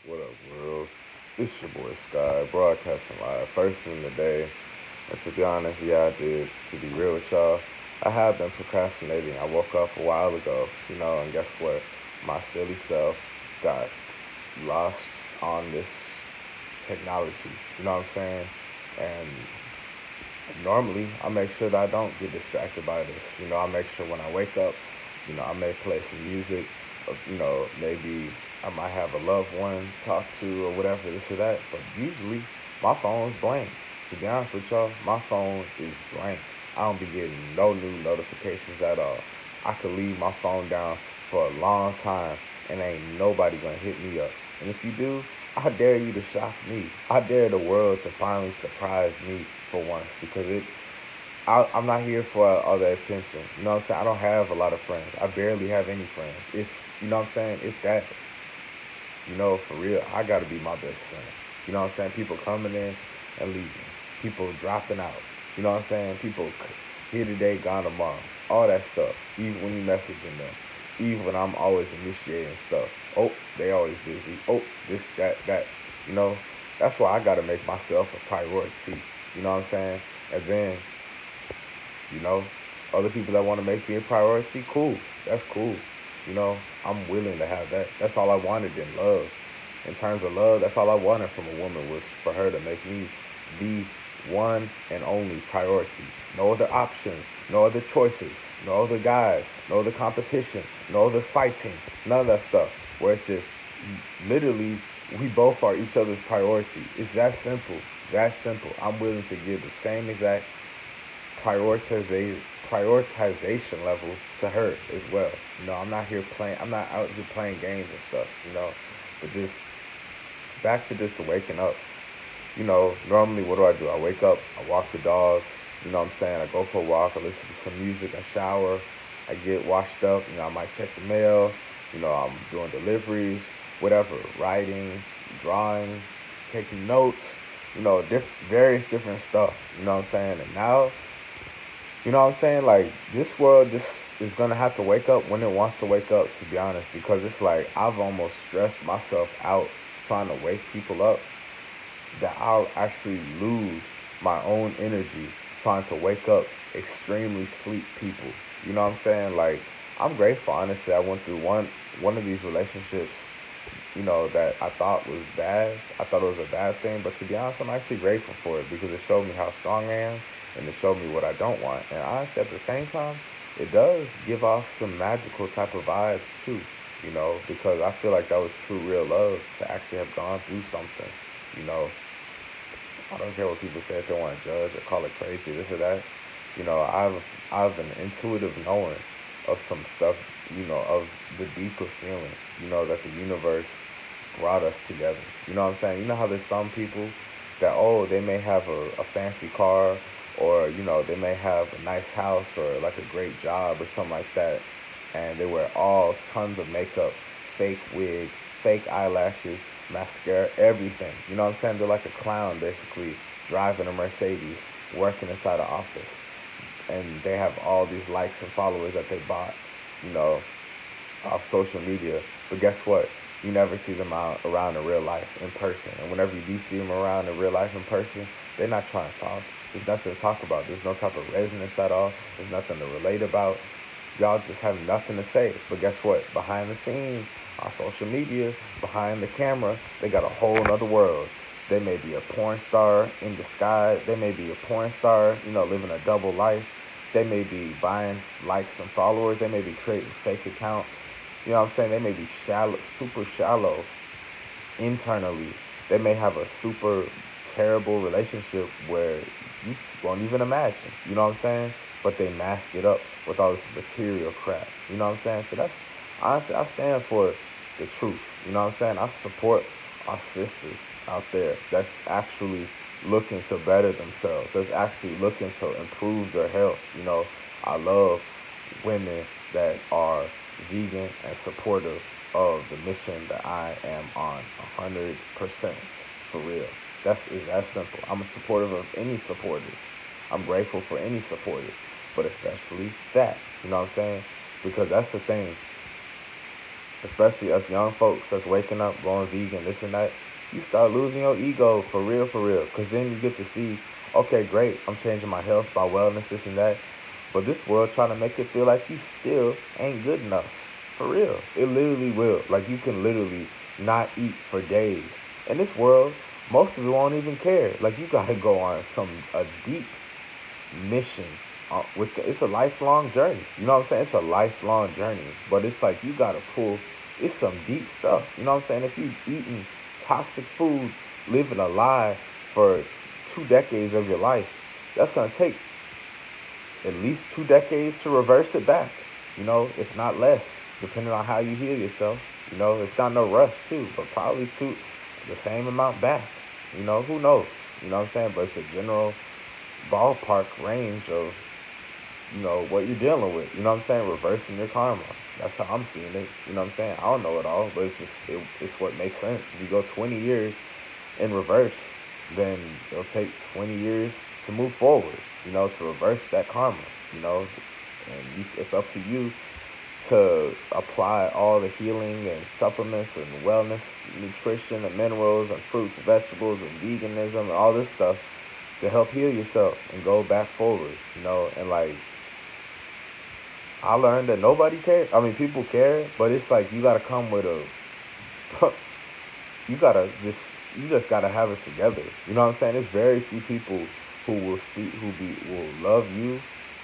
What up, world? It's your boy Sky, broadcasting live, first thing today. And to be honest, yeah, I did. To be real with y'all, I have been procrastinating. I woke up a while ago, and guess what? My silly self got lost on this technology. You know what I'm saying? And normally, I make sure that I don't get distracted by this. I make sure when I wake up, I may play some music. Maybe I might have a loved one talk to or whatever, this or that. But usually, my phone's blank. To be honest with y'all, my phone is blank. I don't be getting no new notifications at all. I could leave my phone down for a long time and ain't nobody gonna hit me up. And if you do, I dare you to shock me. I dare the world to finally surprise me for once because I'm not here for all the attention. You know what I'm saying? I don't have a lot of friends. I barely have any friends. If you know what I'm saying, if that, for real, I gotta be my best friend. You know what I'm saying? People coming in and leaving. People dropping out. You know what I'm saying? People here today, gone tomorrow. All that stuff. Even when you messaging them. Even when I'm always initiating stuff. Oh, they always busy. Oh, this, that, that. You know, that's why I gotta make myself a priority. You know what I'm saying? And then you know, other people that want to make me a priority, cool. That's cool. I'm willing to have that. That's all I wanted in love. In terms of love, that's all I wanted from a woman was for her to make me the one and only priority. No other options, no other choices, no other guys, no other competition, no other fighting, none of that stuff. Where it's just literally we both are each other's priority. It's that simple. That simple. I'm willing to give the same exact prioritization prioritization level to her as well. I'm not here playing. I'm not out here playing games and stuff. But just back to just the waking up. Normally what do? I wake up, I walk the dogs. You know what I'm saying? I go for a walk, I listen to some music, I shower, I get washed up. I might check the mail. I'm doing deliveries, whatever, writing, drawing, taking notes. Various different stuff. You know what I'm saying? And now what I'm saying? Like, this world just is going to have to wake up when it wants to wake up, to be honest, because it's like I've almost stressed myself out trying to wake people up that I'll actually lose my own energy trying to wake up extremely sleep people. You know what I'm saying? Like, I'm grateful, honestly. I went through one of these relationships, that I thought was bad. I thought it was a bad thing, but to be honest, I'm actually grateful for it because it showed me how strong I am and it showed me what I don't want. And honestly, at the same time, it does give off some magical type of vibes too, because I feel like that was true, real love to actually have gone through something, you know. I don't care what people say if they want to judge or call it crazy, this or that. I've an intuitive knowing of some stuff, of the deeper feeling, that the universe brought us together. You know what I'm saying? You know how there's some people that, they may have a fancy car or, they may have a nice house or like a great job or something like that. And they wear all tons of makeup, fake wig, fake eyelashes, mascara, everything. You know what I'm saying? They're like a clown basically, driving a Mercedes, working inside an office. And they have all these likes and followers that they bought, you know, off social media. But guess what? You never see them out around in real life in person. And whenever you do see them around in real life in person, they're not trying to talk. There's nothing to talk about. There's no type of resonance at all. There's nothing to relate about. Y'all just have nothing to say. But guess what? Behind the scenes, on social media, behind the camera, they got a whole other world. They may be a porn star in disguise. They may be a porn star, living a double life. They may be buying likes and followers. They may be creating fake accounts. You know what I'm saying? They may be shallow, super shallow internally. They may have a super terrible relationship where you won't even imagine. You know what I'm saying? But they mask it up with all this material crap. You know what I'm saying? So that's honestly, I stand for the truth. You know what I'm saying? I support our sisters out there that's actually looking to better themselves, that's actually looking to improve their health. I love women that are vegan and supportive of the mission that I am on 100% for real. Is that simple. I'm a supportive of any supporters. I'm grateful for any supporters, but especially that. You know what I'm saying? Because that's the thing. especially us young folks that's waking up, going vegan, this and that, you start losing your ego for real, for real. Because then you get to see, okay, great, I'm changing my health, my wellness, this and that. But this world trying to make it feel like you still ain't good enough. For real. It literally will. Like, you can literally not eat for days. In this world, most of you won't even care. Like, you got to go on a deep mission. It's a lifelong journey. You know what I'm saying? It's a lifelong journey. But it's like you gotta pull. It's some deep stuff. You know what I'm saying? If you eating toxic foods, living a lie for 2 decades of your life, that's gonna take at least 2 decades to reverse it back. You know, if not less, depending on how you heal yourself. You know, it's not no rush too, but probably the same amount back. You know, who knows? You know what I'm saying? But it's a general ballpark range of, you know, what you're dealing with. You know what I'm saying? Reversing your karma. That's how I'm seeing it. You know what I'm saying? I don't know it all, but it's what makes sense. If you go 20 years in reverse, then it'll take 20 years to move forward, you know, to reverse that karma, you know. And it's up to you to apply all the healing and supplements and wellness, nutrition and minerals and fruits and vegetables and veganism and all this stuff to help heal yourself and go back forward, you know. And like, I learned that nobody cares. I mean, people care, but it's like you gotta come with a, you just gotta have it together. You know what I'm saying? There's very few people who will love you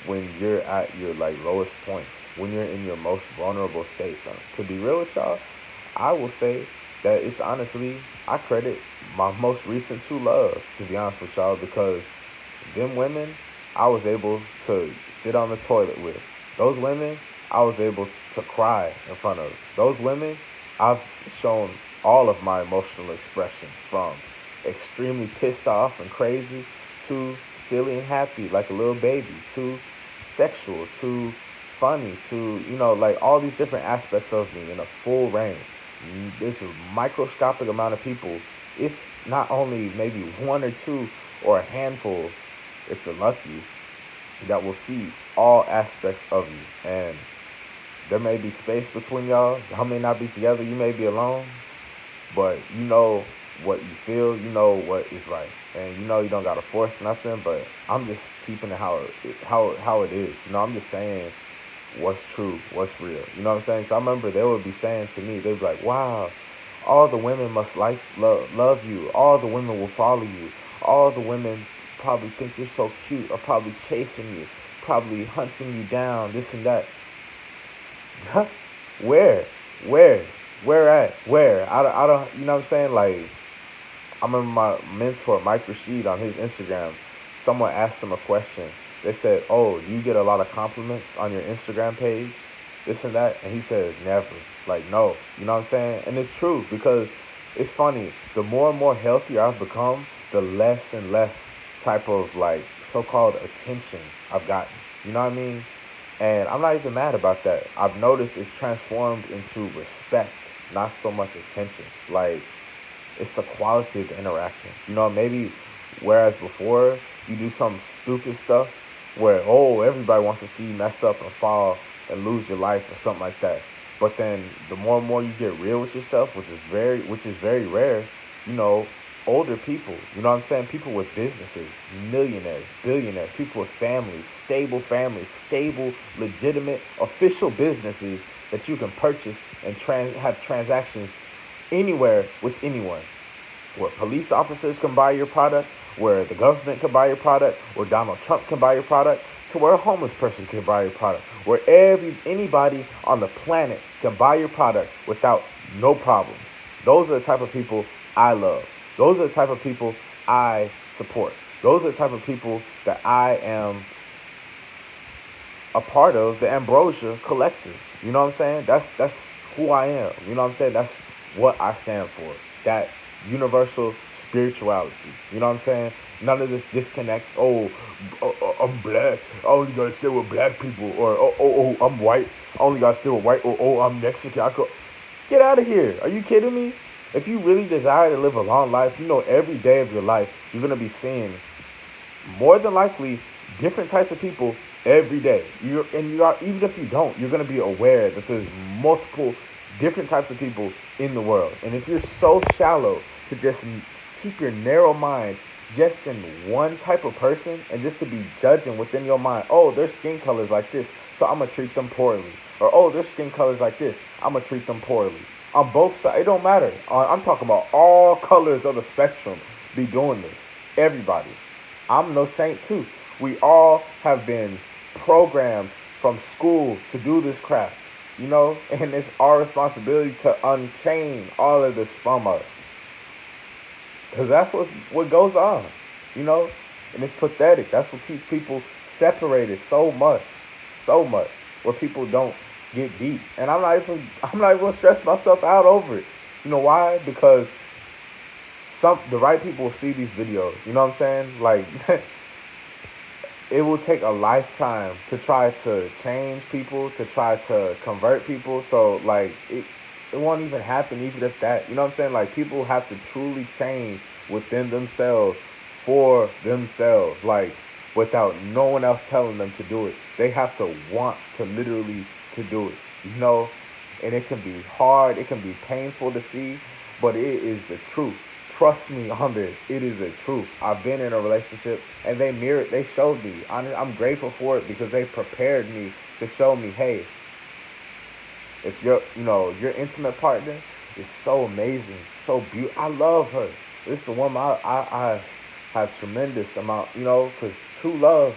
when you're at your like lowest points, when you're in your most vulnerable states. To be real with y'all, I will say that it's honestly, I credit my most recent two loves, to be honest with y'all, because them women I was able to sit on the toilet with. Those women I was able to cry in front of. Those women I've shown all of my emotional expression, from extremely pissed off and crazy to silly and happy like a little baby, to sexual, to funny, to, you know, like all these different aspects of me in a full range. This microscopic amount of people, if not only maybe one or two or a handful, if you're lucky, that will see all aspects of you. And there may be space between y'all. Y'all may not be together. You may be alone. But you know what you feel. You know what is right. And you know you don't got to force nothing. But I'm just keeping it how it is. You know, I'm just saying what's true, what's real. You know what I'm saying? Because I remember they would be saying to me, they'd be like, wow, all the women must love you. All the women will follow you. All the women probably think you're so cute, or probably chasing you, probably hunting you down, this and that. where, where, where at, where? I don't, you know what I'm saying? Like, I remember my mentor, Mike Rashid, on his Instagram, someone asked him a question. They said, oh, do you get a lot of compliments on your Instagram page? This and that. And he says, never. Like, no. You know what I'm saying? And it's true, because it's funny. The more and more healthier I've become, the less and less type of like so-called attention I've gotten. You know what I mean? And I'm not even mad about that. I've noticed it's transformed into respect, not so much attention. Like, it's the quality of the interactions. You know, maybe whereas before you do some stupid stuff where, oh, everybody wants to see you mess up and fall and lose your life or something like that. But then the more and more you get real with yourself, which is very rare, you know, older people, you know what I'm saying? People with businesses, millionaires, billionaires, people with families, stable, legitimate, official businesses that you can purchase and have transactions anywhere with anyone. Where police officers can buy your product, where the government can buy your product, where Donald Trump can buy your product, to where a homeless person can buy your product, where anybody on the planet can buy your product without no problems. Those are the type of people I love. Those are the type of people I support. Those are the type of people that I am a part of, the Ambrosia Collective. You know what I'm saying? That's who I am. You know what I'm saying? That's what I stand for. That universal spirituality. You know what I'm saying? None of this disconnect. I'm black. I only gotta stay with black people. Or I'm white. I only gotta stay with white. Or I'm Mexican. Get out of here. Are you kidding me? If you really desire to live a long life, you know every day of your life you're gonna be seeing more than likely different types of people every day. Even if you don't, you're gonna be aware that there's multiple different types of people in the world. And if you're so shallow to just keep your narrow mind just in one type of person and just to be judging within your mind, oh, their skin color is like this, so I'm gonna treat them poorly. Or oh, their skin color is like this, I'm gonna treat them poorly. On both sides, it don't matter. I'm talking about all colors of the spectrum be doing this. Everybody. I'm no saint too. We all have been programmed from school to do this crap, and it's our responsibility to unchain all of this from us. Because that's what goes on, you know? And it's pathetic. That's what keeps people separated so much, where people don't get deep. And I'm not even gonna stress myself out over it. You know why? Because the right people will see these videos. You know what I'm saying? Like it will take a lifetime to try to change people, to try to convert people. So like it won't even happen even if that. You know what I'm saying? Like people have to truly change within themselves for themselves. Like without no one else telling them to do it. They have to want to literally to do it. You know? And it can be hard, it can be painful to see, but it is the truth. Trust me on this. It is the truth. I've been in a relationship and they showed me. I'm grateful for it because they prepared me to show me, hey, if your intimate partner is so amazing, so beautiful. I love her. This is the woman I have tremendous amount, because true love,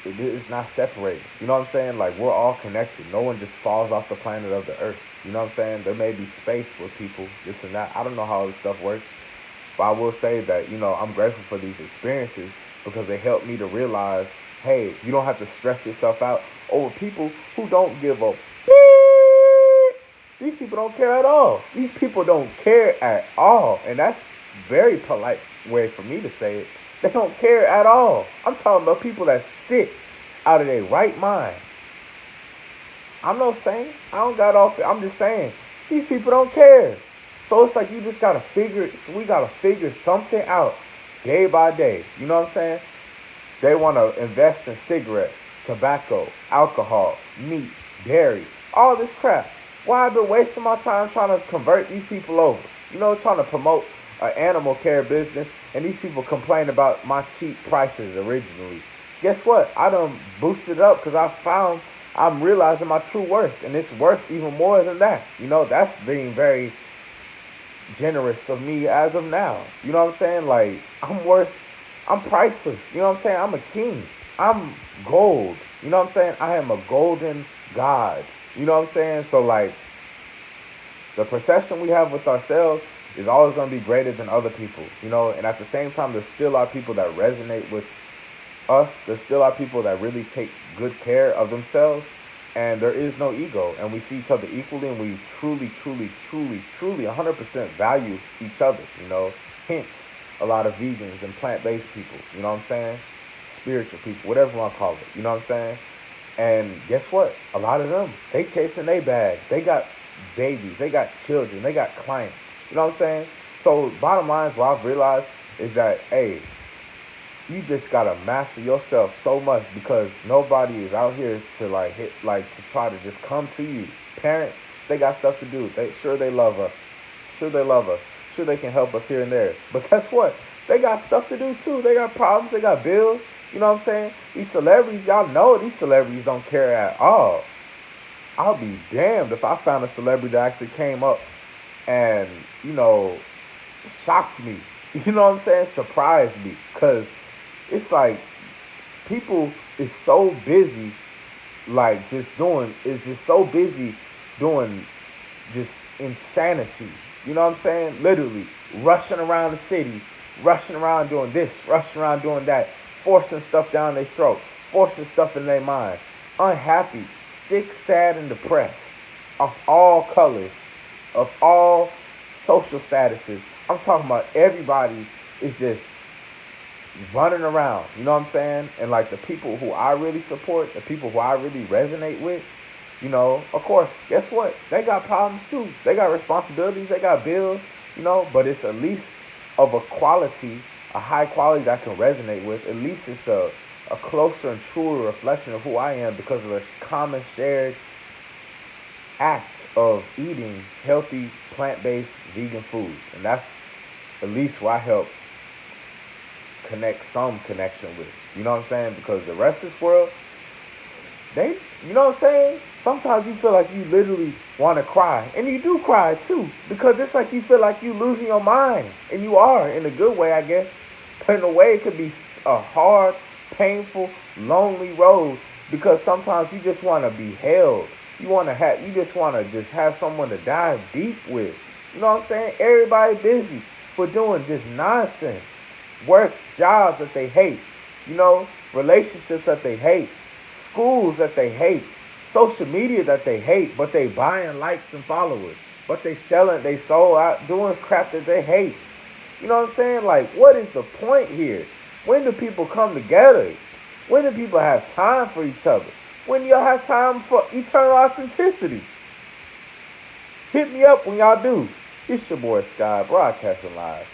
it is not separated. You know what I'm saying? Like we're all connected. No one just falls off the planet of the earth. You know what I'm saying? There may be space with people, this and that. I don't know how all this stuff works. But I will say that, I'm grateful for these experiences because they help me to realize, hey, you don't have to stress yourself out over people who don't give a beep. These people don't care at all. These people don't care at all. And that's very polite way for me to say it. They don't care at all. I'm talking about people that sit out of their right mind. I'm not saying I don't got off. I'm just saying these people don't care. So it's like we gotta figure something out day by day. You know what I'm saying? They want to invest in cigarettes, tobacco, alcohol, meat, dairy, all this crap. Why I've been wasting my time trying to convert these people over? Trying to promote an animal care business, and these people complain about my cheap prices originally. Guess what? I done boosted it up because I'm realizing my true worth, and it's worth even more than that. That's being very generous of me as of now. You know what I'm saying? Like I'm priceless. You know what I'm saying? I'm a king. I'm gold. You know what I'm saying? I am a golden god. You know what I'm saying? So like the perception we have with ourselves is always going to be greater than other people, and at the same time, there still are people that resonate with us. There still are people that really take good care of themselves. And there is no ego, and we see each other equally, and we truly, 100% value each other, Hence, a lot of vegans and plant-based people, you know what I'm saying? Spiritual people, whatever you want to call it, you know what I'm saying? And guess what? A lot of them, they chasing their bag. They got babies, they got children, they got clients, you know what I'm saying? So bottom line is what I've realized is that, hey, you just gotta master yourself so much because nobody is out here to to try to just come to you. Parents, they got stuff to do. They love us. Sure they love us. Sure they can help us here and there. But guess what? They got stuff to do too. They got problems. They got bills. You know what I'm saying? These celebrities, y'all know these celebrities don't care at all. I'll be damned if I found a celebrity that actually came up and, shocked me. You know what I'm saying? Surprised me. Because it's like people is so busy doing just insanity. You know what I'm saying? Literally rushing around the city, rushing around doing this, rushing around doing that, forcing stuff down their throat, forcing stuff in their mind. Unhappy, sick, sad, and depressed of all colors, of all social statuses. I'm talking about everybody is just running around, you know what I'm saying? And like the people who I really support, the people who I really resonate with, of course, guess what? They got problems too. They got responsibilities, they got bills, but it's at least of a quality, a high quality that I can resonate with. At least it's a closer and truer reflection of who I am because of a common shared act of eating healthy, plant-based, vegan foods. And that's at least where I help connect some connection with. You know what I'm saying? Because the rest of this world, they, you know what I'm saying? Sometimes you feel like you literally want to cry. And you do cry too. Because it's like you feel like you losing your mind. And you are, in a good way, I guess. But in a way, it could be a hard, painful, lonely road. Because sometimes you just want to be held. You just want to just have someone to dive deep with. You know what I'm saying? Everybody busy for doing just nonsense. Work, jobs that they hate. You know, relationships that they hate, schools that they hate, social media that they hate, but they buying likes and followers, but they sold out doing crap that they hate. You know what I'm saying? Like, what is the point here? When do people come together? When do people have time for each other? When do y'all have time for eternal authenticity? Hit me up when y'all do. It's your boy Sky, broadcasting live.